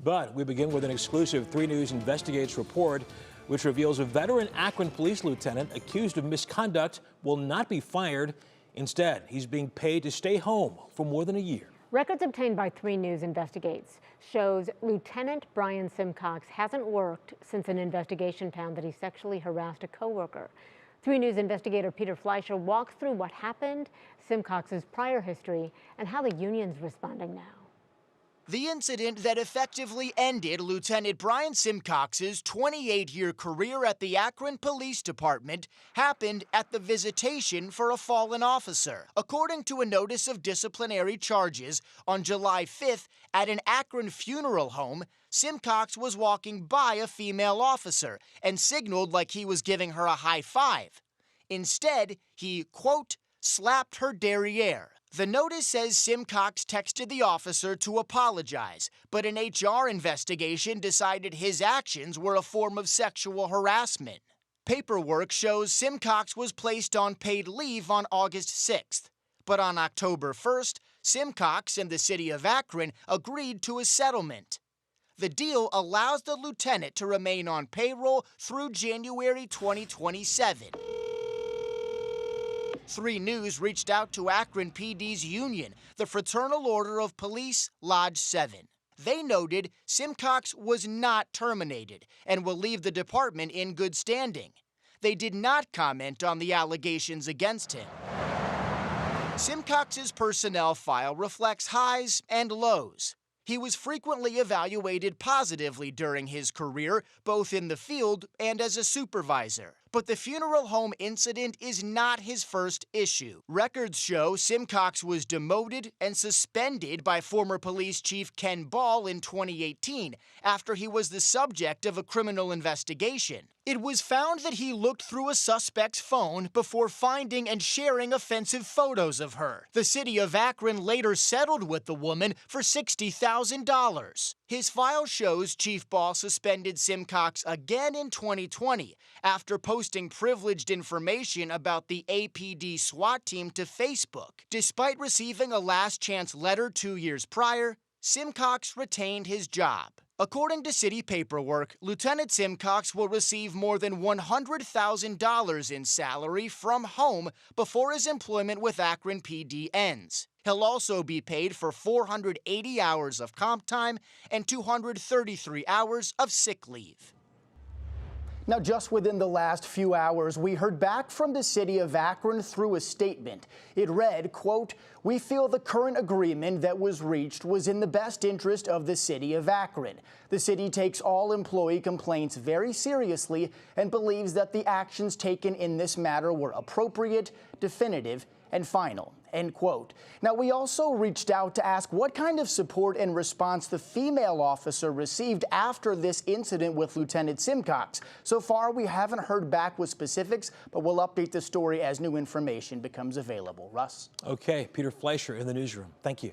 But we begin with an exclusive 3 News Investigates report, which reveals a veteran Akron police lieutenant accused of misconduct will not be fired. Instead, he's being paid to stay home for more than a year. Records obtained by 3 News Investigates shows Lieutenant Brian Simcox hasn't worked since an investigation found that he sexually harassed a coworker. 3 News investigator Peter Fleischer walks through what happened, Simcox's prior history, and how the union's responding now. The incident that effectively ended Lieutenant Brian Simcox's 28-year career at the Akron Police Department happened at the visitation for a fallen officer. According to a notice of disciplinary charges, on July 5th at an Akron funeral home, Simcox was walking by a female officer and signaled like he was giving her a high five. Instead, he, quote, slapped her derriere. The notice says Simcox texted the officer to apologize, but an HR investigation decided his actions were a form of sexual harassment. Paperwork shows Simcox was placed on paid leave on August 6th, but on October 1st, Simcox and the city of Akron agreed to a settlement. The deal allows the lieutenant to remain on payroll through January 2027. 3 News reached out to Akron PD's union, the Fraternal Order of Police, Lodge 7. They noted Simcox was not terminated and will leave the department in good standing. They did not comment on the allegations against him. Simcox's personnel file reflects highs and lows. He was frequently evaluated positively during his career, both in the field and as a supervisor. But the funeral home incident is not his first issue. Records show Simcox was demoted and suspended by former police chief Ken Ball in 2018 after he was the subject of a criminal investigation. It was found that he looked through a suspect's phone before finding and sharing offensive photos of her. The city of Akron later settled with the woman for $60,000. His file shows Chief Ball suspended Simcox again in 2020 after posting privileged information about the APD SWAT team to Facebook. Despite receiving a last chance letter 2 years prior, Simcox retained his job. According to city paperwork, Lieutenant Simcox will receive more than $100,000 in salary from home before his employment with Akron PD ends. He'll also be paid for 480 hours of comp time and 233 hours of sick leave. Now, just within the last few hours, we heard back from the city of Akron through a statement. It read, quote, "We feel the current agreement that was reached was in the best interest of the city of Akron. The city takes all employee complaints very seriously and believes that the actions taken in this matter were appropriate, definitive, and final," end quote. Now, we also reached out to ask what kind of support and response the female officer received after this incident with Lieutenant Simcox. So far, we haven't heard back with specifics, but we'll update the story as new information becomes available. Russ? Okay, Peter Fleischer in the newsroom. Thank you.